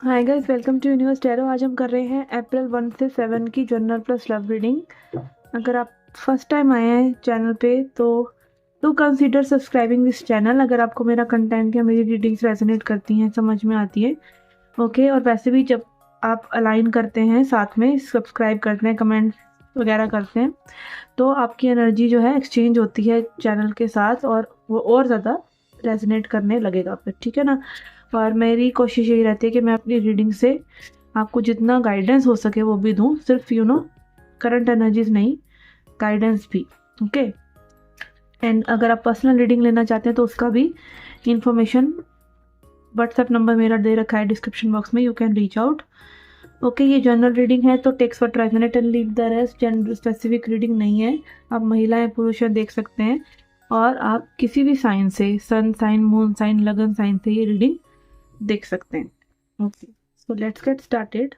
Hi guys, welcome to universe tarot. आज हम कर रहे हैं अप्रैल 1 से 7 की जनरल प्लस लव रीडिंग। अगर आप फर्स्ट टाइम आए हैं चैनल पे तो do consider subscribing this channel. अगर आपको मेरा कंटेंट या मेरी रीडिंग्स रेजोनेट करती हैं, समझ में आती है, ओके। और वैसे भी जब आप अलाइन करते हैं, साथ में सब्सक्राइब करते हैं, कमेंट वगैरह करते हैं, तो आपकी एनर्जी जो है एक्सचेंज होती है चैनल के साथ और वो और ज़्यादा रेजोनेट करने लगेगा फिर, ठीक है ना। और मेरी कोशिश यही रहती है कि मैं अपनी रीडिंग से आपको जितना गाइडेंस हो सके वो भी दूँ, सिर्फ करंट एनर्जीज नहीं, गाइडेंस भी, ओके। एंड अगर आप पर्सनल रीडिंग लेना चाहते हैं तो उसका भी इंफॉर्मेशन व्हाट्सएप नंबर मेरा दे रखा है डिस्क्रिप्शन बॉक्स में, you can reach out, okay. ये जनरल रीडिंग है तो takes what resonate and leave the rest. Gender specific reading नहीं है, आप महिलाएं पुरुष देख सकते हैं। और आप किसी भी साइन से, सन साइन, मून साइन, लगन साइन से ये रीडिंग देख सकते हैं, okay. So let's get started.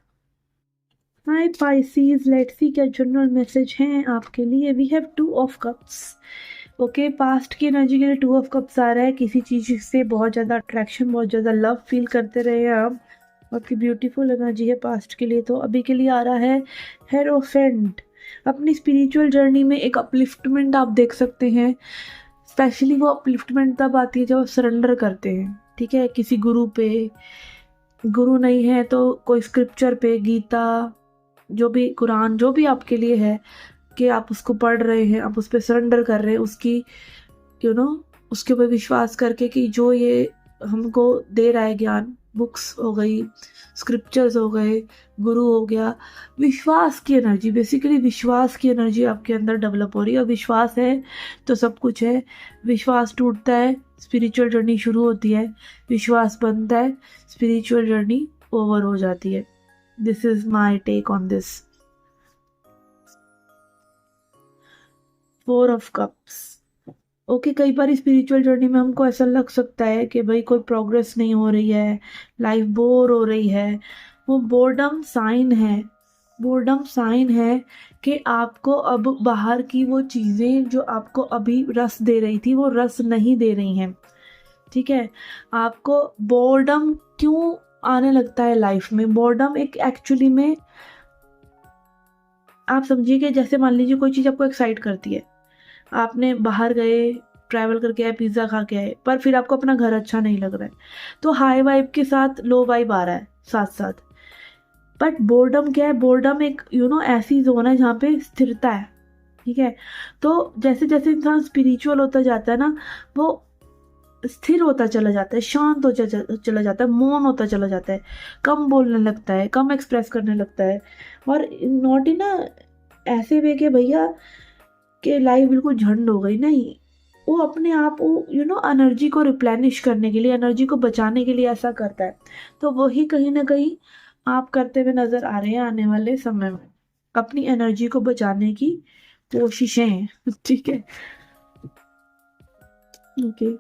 Hi Pisces, let's see क्या जनरल मैसेज हैं आपके लिए। We have 2 of cups, okay. Past की एनर्जी के लिए 2 ऑफ कप्स आ रहा है। किसी चीज से बहुत ज़्यादा अट्रैक्शन, बहुत ज़्यादा लव फील करते रहे हैं आप, और की ब्यूटीफुल एनर्जी है पास्ट के लिए। तो अभी के लिए आ रहा है हेरोफेंट। अपनी स्पिरिचुअल जर्नी में एक अपलिफ्टमेंट आप देख सकते हैं। स्पेशली वो अपलिफ्टमेंट तब आती है जब आप सरेंडर करते हैं, ठीक है, किसी गुरु पे। गुरु नहीं है तो कोई स्क्रिप्चर पे, गीता, जो भी, कुरान, जो भी आपके लिए है कि आप उसको पढ़ रहे हैं, आप उस पर सरेंडर कर रहे हैं, उसकी यू नो उसके ऊपर विश्वास करके कि जो ये हमको दे रहा है ज्ञान, बुक्स हो गई, स्क्रिप्चर्स हो गए, गुरु हो गया, विश्वास की एनर्जी, बेसिकली विश्वास की एनर्जी आपके अंदर डेवलप हो रही है। और विश्वास है तो सब कुछ है। विश्वास टूटता है, स्पिरिचुअल जर्नी शुरू होती है। विश्वास बनता है, स्पिरिचुअल जर्नी ओवर हो जाती है। This is my take on this. 4 of cups, okay. कई बार स्पिरिचुअल जर्नी में हमको ऐसा लग सकता है कि भाई कोई प्रोग्रेस नहीं हो रही है, लाइफ बोर हो रही है। वो बोर्डम साइन है, बोर्डम साइन है कि आपको अब बाहर की वो चीज़ें जो आपको अभी रस दे रही थी वो रस नहीं दे रही हैं, ठीक है। आपको बोर्डम क्यों आने लगता है लाइफ में? बोर्डम एक एक्चुअली में, आप समझिए कि जैसे मान लीजिए कोई चीज़ आपको एक्साइट करती है, आपने बाहर गए, ट्रैवल करके आए, पिज़्ज़ा खा के आए, पर फिर आपको अपना घर अच्छा नहीं लग रहा है, तो हाई वाइब के साथ लो वाइब आ रहा है साथ साथ। बट बोर्डम क्या है? बोर्डम एक ऐसी जोन है जहाँ पे स्थिरता है, ठीक है। तो जैसे जैसे इंसान स्पिरिचुअल होता जाता है ना, वो स्थिर होता चला जाता है, शांत हो चला जाता है, मौन होता चला जाता है, कम बोलने लगता है, कम एक्सप्रेस करने लगता है। और नॉट इन ऐसे वे के भैया कि लाइफ बिल्कुल झंड हो गई, नहीं। वो अपने आप वो एनर्जी को रिप्लेनिश करने के लिए, एनर्जी को बचाने के लिए ऐसा करता है। तो वही कहीं ना कहीं आप करते हुए नजर आ रहे हैं आने वाले समय में, अपनी एनर्जी को बचाने की कोशिशें हैं ठीक है, ओके।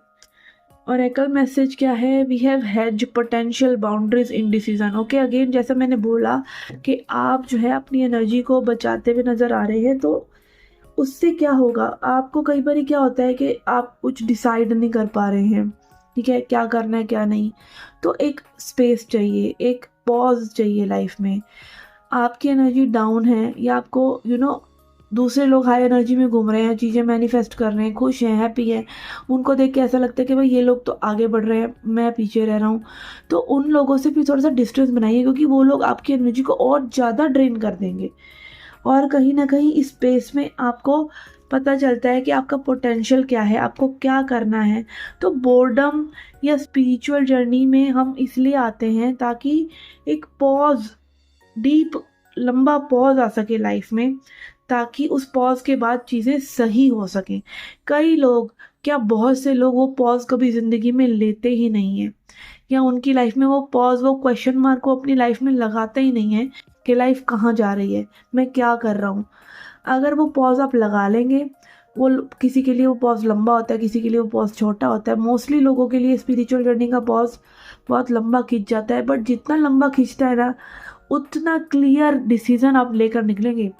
और एकल मैसेज क्या है? We have has potential boundaries in decision, okay. Again जैसा मैंने बोला कि आप जो है अपनी एनर्जी को बचाते हुए नजर आ रहे हैं, तो उससे क्या होगा? आपको कई बार क्या होता है कि आप कुछ डिसाइड नहीं कर पा रहे हैं, ठीक है, क्या करना है क्या नहीं। तो एक स्पेस चाहिए, एक पॉज चाहिए लाइफ में। आपकी एनर्जी डाउन है या आपको दूसरे लोग हाई एनर्जी में घूम रहे हैं, चीज़ें मैनिफेस्ट कर रहे हैं, खुश हैं, हैप्पी हैं, उनको देख के ऐसा लगता है कि भाई ये लोग तो आगे बढ़ रहे हैं, मैं पीछे रह रहा हूँ। तो उन लोगों से भी थोड़ा सा डिस्टेंस बनाइए, क्योंकि वो लोग आपकी एनर्जी को और ज़्यादा ड्रेन कर देंगे। और कहीं ना कहीं इस स्पेस में आपको पता चलता है कि आपका पोटेंशियल क्या है, आपको क्या करना है। तो बोर्डम या स्पिरिचुअल जर्नी में हम इसलिए आते हैं ताकि एक पॉज, डीप लंबा पॉज आ सके लाइफ में, ताकि उस पॉज के बाद चीज़ें सही हो सकें। कई लोग, क्या बहुत से लोग वो पॉज कभी ज़िंदगी में लेते ही नहीं हैं, या उनकी लाइफ में वो पॉज, वो क्वेश्चन मार्क को अपनी लाइफ में लगाते ही नहीं है कि लाइफ कहाँ जा रही है, मैं क्या कर रहा हूँ। अगर वो पॉज आप लगा लेंगे, वो किसी के लिए वो पॉज लंबा होता है, किसी के लिए वो पॉज छोटा होता है। मोस्टली लोगों के लिए स्पिरिचुअल जर्नी का पॉज बहुत लंबा खींच जाता है, बट जितना लंबा खींचता है ना, उतना क्लियर डिसीजन आप लेकर निकलेंगे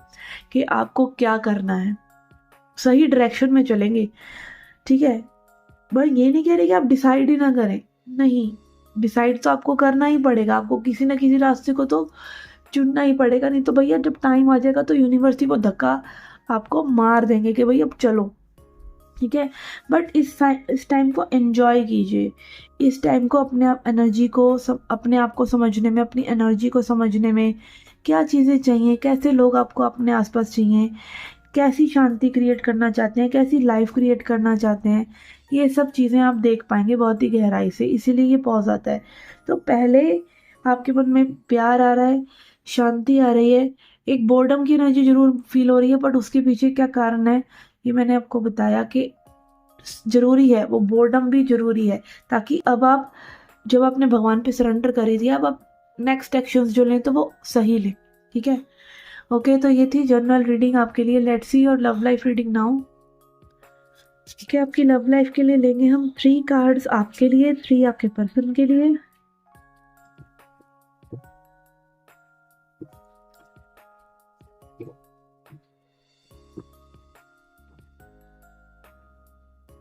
कि आपको क्या करना है, सही डायरेक्शन में चलेंगे, ठीक है। बस ये नहीं कह रहे कि आप डिसाइड ही ना करें, नहीं, डिसाइड तो आपको करना ही पड़ेगा, आपको किसी ना किसी रास्ते को तो चुनना ही पड़ेगा, नहीं तो भैया जब टाइम आ जाएगा तो यूनिवर्सिटी वो धक्का आपको मार देंगे कि भाई अब चलो, ठीक है। बट इस टाइम को एंजॉय कीजिए, इस टाइम को अपने आप एनर्जी को अपने आप को समझने में, अपनी एनर्जी को समझने में, क्या चीज़ें चाहिए, कैसे लोग आपको अपने आसपास चाहिए, कैसी शांति क्रिएट करना चाहते हैं, कैसी लाइफ क्रिएट करना चाहते हैं, ये सब चीज़ें आप देख पाएंगे बहुत ही गहराई से, इसीलिए ये पॉज आता है। तो पहले आपके मन में प्यार आ रहा है, शांति आ रही है, एक बोर्डम की एनर्जी जरूर फील हो रही है, बट उसके पीछे क्या कारण है ये मैंने आपको बताया कि जरूरी है, वो बोर्डम भी जरूरी है, ताकि अब आप जब आपने भगवान पे सरेंडर कर दिया, अब आप नेक्स्ट एक्शंस जो लें तो वो सही लें, ठीक है। ओके, तो ये थी जनरल रीडिंग आपके लिए। Let's see your love life reading now. ठीक है, आपकी लव लाइफ के लिए लेंगे हम 3 कार्ड्स आपके लिए, 3 आपके पर्सन के लिए।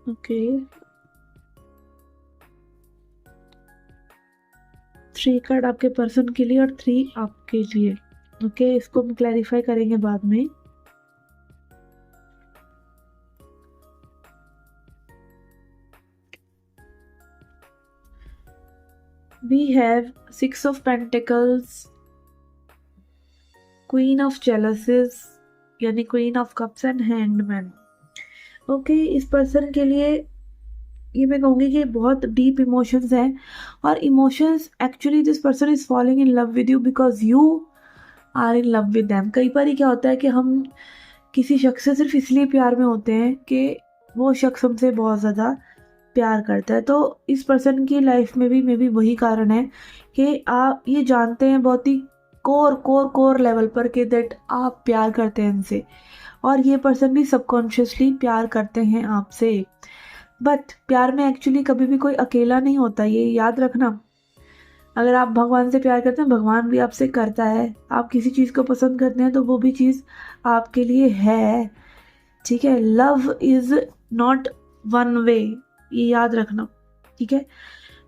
ओके, 3 कार्ड आपके पर्सन के लिए और 3 आपके लिए। ओके, इसको हम क्लैरिफाई करेंगे बाद में। We have 6 of Pentacles, Queen of Chalices यानी Queen of Cups and Hangman। Okay, इस पर्सन के लिए ये मैं कहूँगी कि बहुत डीप इमोशंस हैं, और emotions actually this person is following in love with you because you are in love with them. कई बार क्या होता है कि हम किसी शख्स से सिर्फ इसलिए प्यार में होते हैं कि वो शख्स हमसे बहुत ज़्यादा प्यार करता है, तो इस पर्सन की लाइफ में भी मे बी वही कारण है कि आप ये जानते हैं बहुत ही कोर लेवल पर कि दैट आप प्यार करते हैं इनसे, और ये पर्सन भी सबकॉन्शियसली प्यार करते हैं आपसे। बट प्यार में एक्चुअली कभी भी कोई अकेला नहीं होता, ये याद रखना। अगर आप भगवान से प्यार करते हैं, भगवान भी आपसे करता है। आप किसी चीज़ को पसंद करते हैं तो वो भी चीज़ आपके लिए है, ठीक है। Love is not one way, ये याद रखना, ठीक है।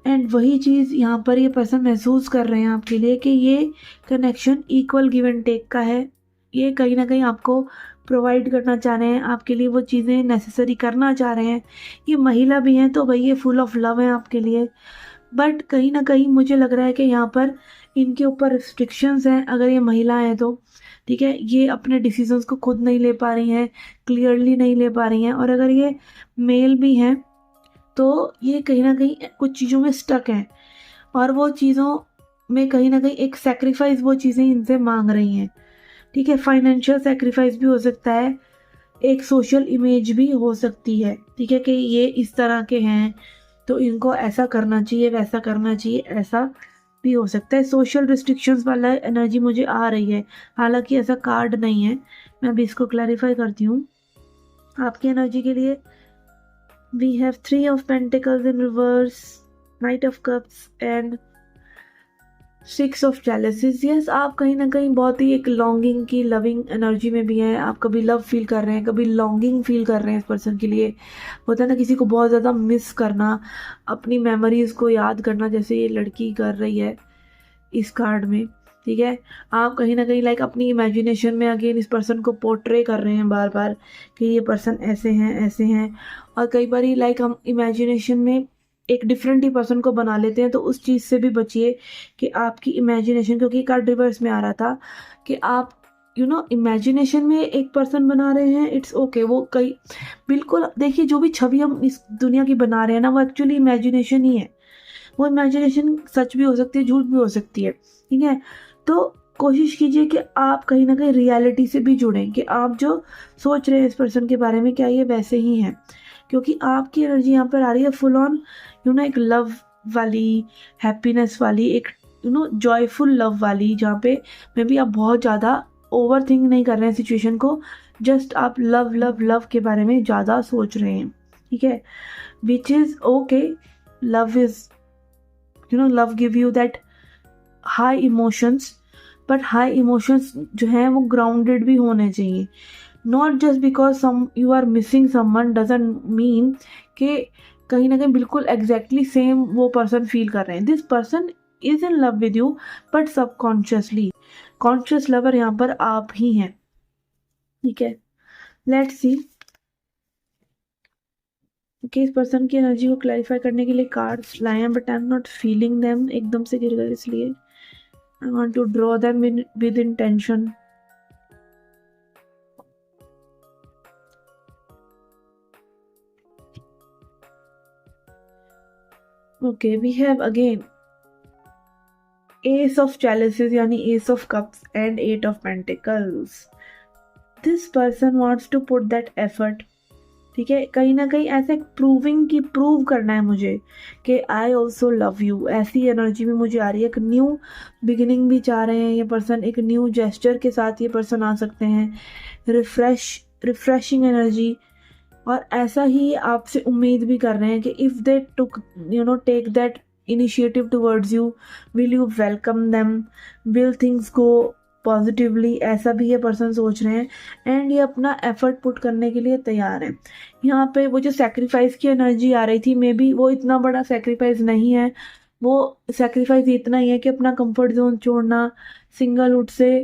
एंड वही चीज़ यहाँ पर ये पर्सन महसूस कर रहे हैं आपके लिए कि ये connection equal give and take का है। ये कहीं ना कहीं आपको प्रोवाइड करना चाह रहे हैं, आपके लिए वो चीज़ें नेसेसरी करना चाह रहे हैं। ये महिला भी हैं तो भाई ये फुल ऑफ लव है आपके लिए, बट कहीं ना कहीं मुझे लग रहा है कि यहाँ पर इनके ऊपर रिस्ट्रिक्शंस हैं। अगर ये महिला हैं तो ठीक है, ये अपने डिसीजंस को खुद नहीं ले पा रही हैं, क्लियरली नहीं ले पा रही हैं। और अगर ये मेल भी हैं तो ये कहीं ना कहीं कुछ चीज़ों में स्टक हैं, और वो चीज़ों में कहीं ना कहीं एक सेक्रीफाइस वो चीज़ें इनसे मांग रही हैं, ठीक है। फाइनेंशियल सेक्रीफाइस भी हो सकता है, एक सोशल इमेज भी हो सकती है, ठीक है, कि ये इस तरह के हैं तो इनको ऐसा करना चाहिए, वैसा करना चाहिए, ऐसा भी हो सकता है। सोशल रिस्ट्रिक्शंस वाला एनर्जी मुझे आ रही है, हालांकि ऐसा कार्ड नहीं है। मैं अभी इसको क्लैरिफाई करती हूँ आपकी एनर्जी के लिए। We have 3 of Pentacles in reverse, Knight of Cups and 6 of Chalices। yes, आप कहीं ना कहीं बहुत ही एक लॉन्गिंग की लविंग एनर्जी में भी हैं। आप कभी लव फील कर रहे हैं, कभी लॉन्गिंग फील कर रहे हैं इस पर्सन के लिए। होता है ना किसी को बहुत ज़्यादा मिस करना, अपनी मेमोरीज को याद करना, जैसे ये लड़की कर रही है इस कार्ड में, ठीक है। आप कहीं ना कहीं लाइक अपनी इमेजिनेशन में अगेन इस पर्सन को पोर्ट्रे कर रहे हैं बार बार कि ये पर्सन ऐसे हैं ऐसे हैं। और कई बार लाइक हम इमेजिनेशन में एक डिफरेंट ही पर्सन को बना लेते हैं, तो उस चीज़ से भी बचिए कि आपकी इमेजिनेशन, क्योंकि कार्ड रिवर्स में आ रहा था कि आप इमेजिनेशन में एक पर्सन बना रहे हैं, इट्स ओके। वो कई बिल्कुल देखिए, जो भी छवि हम इस दुनिया की बना रहे हैं ना, वो एक्चुअली इमेजिनेशन ही है। वो इमेजिनेशन सच भी हो सकती है, झूठ भी हो सकती है, ठीक है। तो कोशिश कीजिए कि आप कहीं ना कहीं रियलिटी से भी जुड़ें, कि आप जो सोच रहे हैं इस पर्सन के बारे में क्या ये वैसे ही हैं, क्योंकि आपकी एनर्जी यहाँ पर आ रही है फुल ऑन एक लव वाली, हैप्पीनेस वाली, एक जॉयफुल लव वाली, जहाँ पे मे बी आप बहुत ज़्यादा ओवर थिंक नहीं कर रहे हैं सिचुएशन को, जस्ट आप लव लव लव के बारे में ज़्यादा सोच रहे हैं, ठीक है। Which is okay. Love is love give you that high emotions, but high emotions जो हैं वो ग्राउंडेड भी होने चाहिए। Not just because you are missing someone doesn't mean कि कहीं ना कहीं बिल्कुल एग्जैक्टली सेम वो पर्सन फील कर रहे हैं। This person is in love with you but subconsciously. Conscious lover यहाँ पर आप ही हैं, ठीक है। लेट्स सी कि इस पर्सन की एनर्जी को क्लैरिफाई करने के लिए कार्ड्स लाए हैं, but I am not feeling them, एकदम से गिर गए, इसलिए I want to draw them with intention. Okay, we have again ace of challenges यानी ace of cups and 8 of pentacles. This person wants to put that effort, ठीक है। कहीं ना कहीं ऐसे प्रूव करना है मुझे कि आई ऑल्सो लव यू, ऐसी एनर्जी भी मुझे आ रही है। एक न्यू बिगिनिंग भी चाह रहे हैं ये पर्सन, एक न्यू जेस्चर के साथ ये पर्सन आ सकते हैं, रिफ्रेशिंग एनर्जी। और ऐसा ही आपसे उम्मीद भी कर रहे हैं कि if they took take that initiative towards you, will you welcome them, will things go positively, ऐसा भी ये पर्सन सोच रहे हैं। एंड ये अपना एफर्ट पुट करने के लिए तैयार है। यहाँ पे वो जो सेक्रीफाइस की एनर्जी आ रही थी, मे बी वो इतना बड़ा सेक्रीफाइस नहीं है। वो सेक्रीफाइस इतना ही है कि अपना कंफर्ट जोन छोड़ना, सिंगलहुड से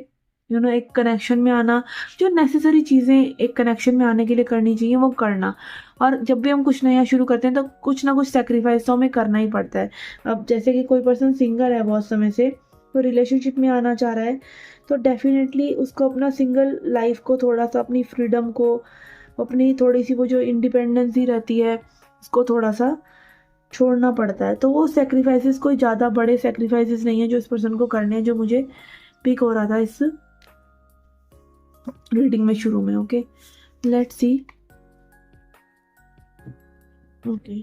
एक कनेक्शन में आना, जो नेसेसरी चीज़ें एक कनेक्शन में आने के लिए करनी चाहिए वो करना। और जब भी हम कुछ नया शुरू करते हैं तो कुछ ना कुछ सेक्रीफाइस तो हमें करना ही पड़ता है। अब जैसे कि कोई पर्सन सिंगल है बहुत समय से, तो रिलेशनशिप में आना चाह रहा है, तो डेफिनेटली उसको अपना सिंगल लाइफ को थोड़ा सा, अपनी फ्रीडम को, अपनी थोड़ी सी वो जो इंडिपेंडेंसी रहती है उसको थोड़ा सा छोड़ना पड़ता है। तो वो सेक्रीफाइसेस कोई ज़्यादा बड़े सेक्रीफाइसेस नहीं है जो इस पर्सन को करने हैं, जो मुझे पिक हो रहा था इस रीडिंग में शुरू में। Okay, let's see. Okay,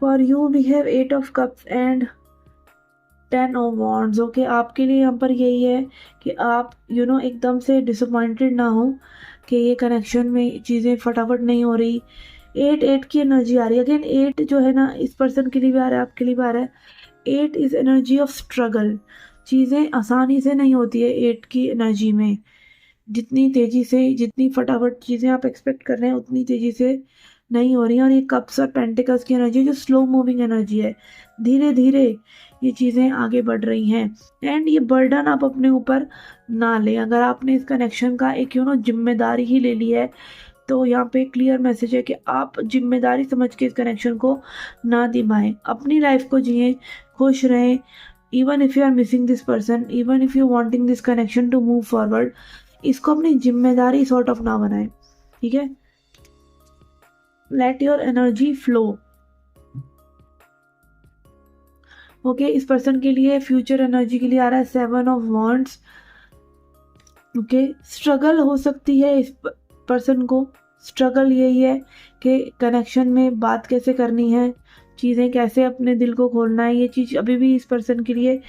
for you we have 8 of cups and 10 of wands. Okay, आपके लिए यहाँ पर यही है कि आप एकदम से डिसअपॉइंटेड ना हो कि ये कनेक्शन में चीज़ें फटाफट नहीं हो रही। 8 की एनर्जी आ रही है। अगेन 8 जो है ना, इस पर्सन के लिए भी आ रहा है, आपके लिए भी आ रहा है। 8 इज एनर्जी ऑफ स्ट्रगल। चीज़ें आसानी से नहीं होती है 8 की एनर्जी में। जितनी तेज़ी से, जितनी फटाफट चीज़ें आप एक्सपेक्ट कर रहे हैं उतनी तेज़ी से नहीं हो रही हैं। और ये कप्स और पेंटिकल्स की एनर्जी जो स्लो मूविंग एनर्जी है, धीरे धीरे ये चीज़ें आगे बढ़ रही हैं। एंड ये बर्डन आप अपने ऊपर ना लें। अगर आपने इस कनेक्शन का एक जिम्मेदारी ही ले ली है, तो यहाँ पे क्लियर मैसेज है कि आप जिम्मेदारी समझ के इस कनेक्शन को ना निभाएं। अपनी लाइफ को जिए, खुश रहें। Even if you are missing this person, even if you wanting this connection to move forward, इसको अपनी जिम्मेदारी सॉर्ट ऑफ ना बनाएं, ठीक है। Let your energy flow. Okay, इस पर्सन के लिए फ्यूचर एनर्जी के लिए आ रहा है 7 ऑफ वॉन्ड्स। ओके, स्ट्रगल हो सकती है इस पर्सन को। स्ट्रगल यही है कि कनेक्शन में बात कैसे करनी है, चीज़ें कैसे अपने दिल को खोलना है। ये चीज़ अभी भी इस पर्सन के लिए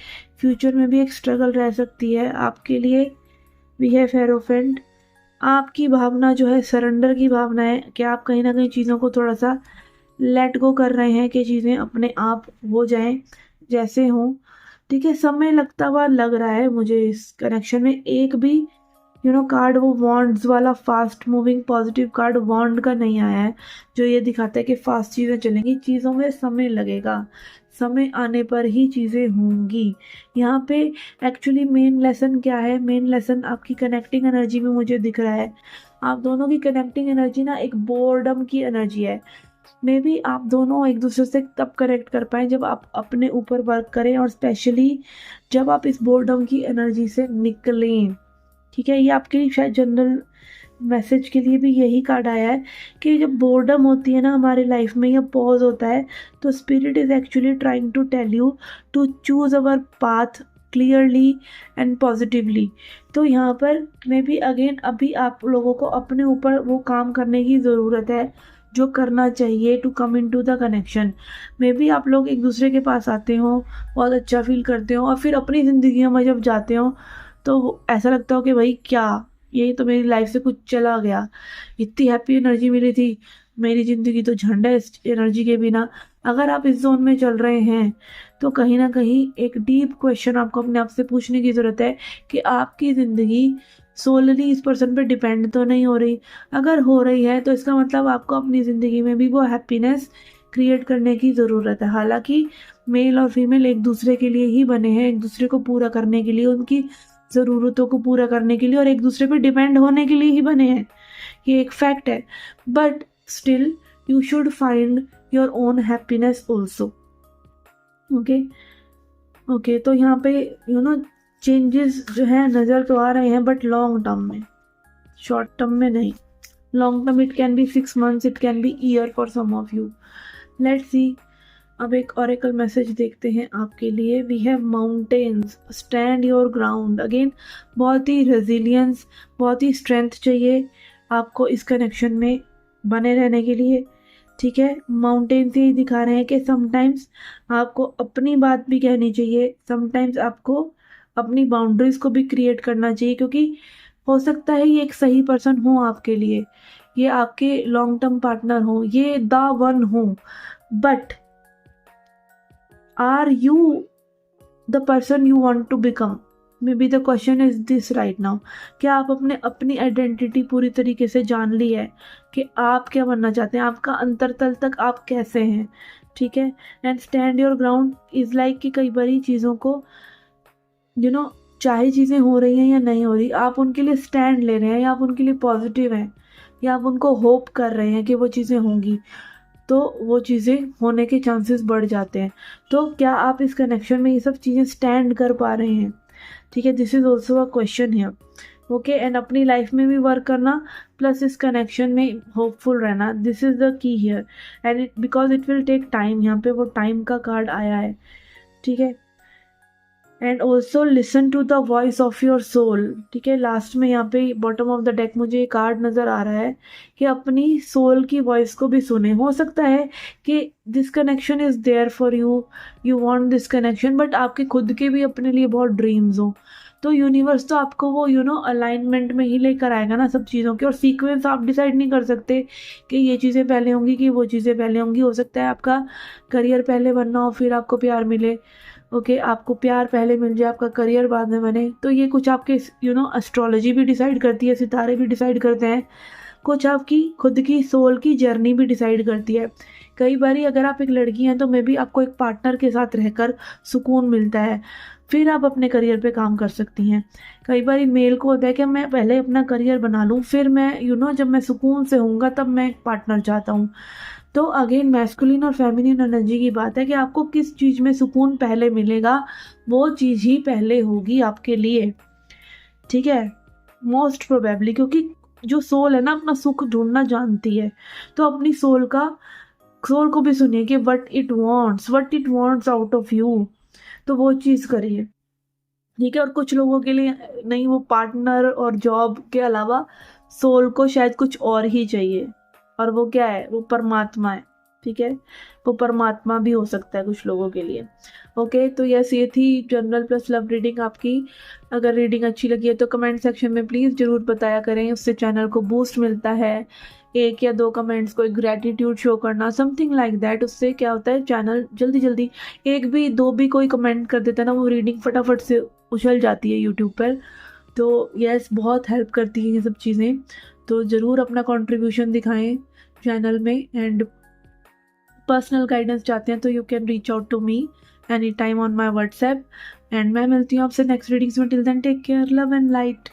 फ्यूचर में भी एक स्ट्रगल रह सकती है। आपके लिए वी हैव हेरोफेंट। आपकी भावना जो है सरेंडर की भावना है कि आप कहीं ना कहीं चीज़ों को थोड़ा सा लेट गो कर रहे हैं कि चीज़ें अपने आप हो जाएं जैसे हों, ठीक है। समय लगता हुआ लग रहा है मुझे इस कनेक्शन में। एक भी कार्ड वो वॉन्ड्स वाला फास्ट मूविंग पॉजिटिव कार्ड वॉन्ड का नहीं आया है, जो ये दिखाता है कि फास्ट चीज़ें चलेंगी। चीज़ों में समय लगेगा, समय आने पर ही चीज़ें होंगी। यहाँ पे एक्चुअली मेन लेसन क्या है? मेन लेसन आपकी कनेक्टिंग एनर्जी में मुझे दिख रहा है। आप दोनों की कनेक्टिंग एनर्जी ना एक बोर्डम की एनर्जी है। मे बी आप दोनों एक दूसरे से तब कनेक्ट कर पाए जब आप अपने ऊपर वर्क करें, और स्पेशली जब आप इस बोर्डम की एनर्जी से निकलें, ठीक है। ये आपके लिए शायद जनरल मैसेज के लिए भी यही कार्ड आया है कि जब बोर्डम होती है ना हमारी लाइफ में, या पॉज होता है, तो spirit is actually trying to tell you to choose our path clearly and positively. तो यहाँ पर मे बी अगेन अभी आप लोगों को अपने ऊपर वो काम करने की ज़रूरत है जो करना चाहिए to come in to the connection. Maybe आप लोग एक दूसरे के पास आते हो, बहुत अच्छा फील करते हो, और फिर अपनी ज़िंदगियों में जब जाते हो तो ऐसा लगता हो कि भाई क्या, यही तो मेरी लाइफ से कुछ चला गया, इतनी हैप्पी एनर्जी मिली थी, मेरी ज़िंदगी तो झंड है इस एनर्जी के बिना। अगर आप इस जोन में चल रहे हैं तो कहीं ना कहीं एक डीप क्वेश्चन आपको अपने आप से पूछने की ज़रूरत है कि आपकी ज़िंदगी सोलली इस पर्सन पे डिपेंड तो नहीं हो रही। अगर हो रही है तो इसका मतलब आपको अपनी ज़िंदगी में भी वो हैप्पीनेस क्रिएट करने की ज़रूरत है। हालांकि मेल और फीमेल एक दूसरे के लिए ही बने हैं, एक दूसरे को पूरा करने के लिए, उनकी ज़रूरतों को पूरा करने के लिए और एक दूसरे पे डिपेंड होने के लिए ही बने हैं, ये एक फैक्ट है। But still you should find your own happiness also. Okay okay, तो यहाँ पे चेंजेस जो है नज़र तो आ रहे हैं, बट लॉन्ग टर्म में, शॉर्ट टर्म में नहीं। Long term it can be 6 months, it can be year for some of you. Let's see. अब एक ऑरेकल मैसेज देखते हैं आपके लिए। We have mountains, stand your ground. Again बहुत ही रेजिलियंस, बहुत ही स्ट्रेंथ चाहिए आपको इस कनेक्शन में बने रहने के लिए, ठीक है। माउंटेन से ही दिखा रहे हैं कि समटाइम्स आपको अपनी बात भी कहनी चाहिए, समटाइम्स आपको अपनी बाउंड्रीज को भी क्रिएट करना चाहिए, क्योंकि हो सकता है ये एक सही पर्सन हो आपके लिए, ये आपके लॉन्ग टर्म पार्टनर हो, ये द वन हो, but are you the person you want to become? May be the question is this right now. क्या आप अपनी आइडेंटिटी पूरी तरीके से जान ली है कि आप क्या बनना चाहते हैं, आपका अंतरतल तक आप कैसे हैं, ठीक है। And stand your ground is like कि कई बारी चीज़ों को चाहे चीज़ें हो रही हैं या नहीं हो रही, आप उनके लिए स्टैंड ले रहे हैं, या आप उनके लिए पॉजिटिव हैं, या आप उनको होप कर रहे हैं कि वो चीज़ें होंगी, तो वो चीज़ें होने के चांसेस बढ़ जाते हैं। तो क्या आप इस कनेक्शन में ये सब चीज़ें स्टैंड कर पा रहे हैं, ठीक है। This is also a question है, ओके। एंड अपनी लाइफ में भी वर्क करना, प्लस इस कनेक्शन में होपफुल रहना, this is the key here. And because it will take time, यहाँ पे वो टाइम का कार्ड आया है, ठीक है। And also listen to the voice of your soul, ठीक है। लास्ट में यहाँ पे बॉटम ऑफ द डेक मुझे ये कार्ड नज़र आ रहा है कि अपनी सोल की वॉइस को भी सुने। हो सकता है कि this connection is there for you, you want this connection, but आपके खुद के भी अपने लिए बहुत ड्रीम्स हो, तो यूनिवर्स तो आपको वो अलाइनमेंट में ही लेकर आएगा ना सब चीज़ों के। और सीक्वेंस आप डिसाइड नहीं कर सकते कि ये चीज़ें पहले होंगी कि वो चीज़ें पहले होंगी। हो सकता है आपका करियर पहले बनना हो, फिर आपको प्यार मिले, ओके। आपको प्यार पहले मिल जाए, आपका करियर बाद में बने। तो ये कुछ आपके एस्ट्रोलॉजी भी डिसाइड करती है, सितारे भी डिसाइड करते हैं, कुछ आपकी खुद की सोल की जर्नी भी डिसाइड करती है। कई बारी अगर आप एक लड़की हैं तो मे बी आपको एक पार्टनर के साथ रहकर सुकून मिलता है, फिर आप अपने करियर पे काम कर सकती हैं। कई बारी मेल को होता है कि मैं पहले अपना करियर बना लूँ, फिर मैं जब मैं सुकून से होऊंगा तब मैं एक पार्टनर चाहता हूँ। तो अगेन मैस्कुलिन और फेमिनिन एनर्जी की बात है कि आपको किस चीज़ में सुकून पहले मिलेगा, वो चीज़ ही पहले होगी आपके लिए, ठीक है। मोस्ट प्रोबेबली, क्योंकि जो सोल है ना अपना सुख ढूंढना जानती है, तो अपनी सोल को भी सुनिए कि what it wants out of you, तो वो चीज़ करिए, ठीक है। और कुछ लोगों के लिए नहीं, वो पार्टनर और जॉब के अलावा सोल को शायद कुछ और ही चाहिए, और वो क्या है, वो परमात्मा है, ठीक है। वो परमात्मा भी हो सकता है कुछ लोगों के लिए, ओके। तो यस, ये थी जनरल प्लस लव रीडिंग आपकी। अगर रीडिंग अच्छी लगी है तो कमेंट सेक्शन में प्लीज़ ज़रूर बताया करें, उससे चैनल को बूस्ट मिलता है। 1 या 2 कमेंट्स को, एक ग्रैटिट्यूड शो करना, समथिंग लाइक दैट, उससे क्या होता है चैनल जल्दी 1 भी 2 भी कोई कमेंट कर देता है ना, वो रीडिंग फटाफट से उछल जाती है यूट्यूब पर। तो यस, बहुत हेल्प करती हैं ये सब चीज़ें, तो ज़रूर अपना कंट्रीब्यूशन दिखाएं चैनल में। एंड पर्सनल गाइडेंस चाहते हैं तो you can reach out to me any time on my WhatsApp. And मैं मिलती हूँ आपसे नेक्स्ट रीडिंग्स में। Till then take care, love and light.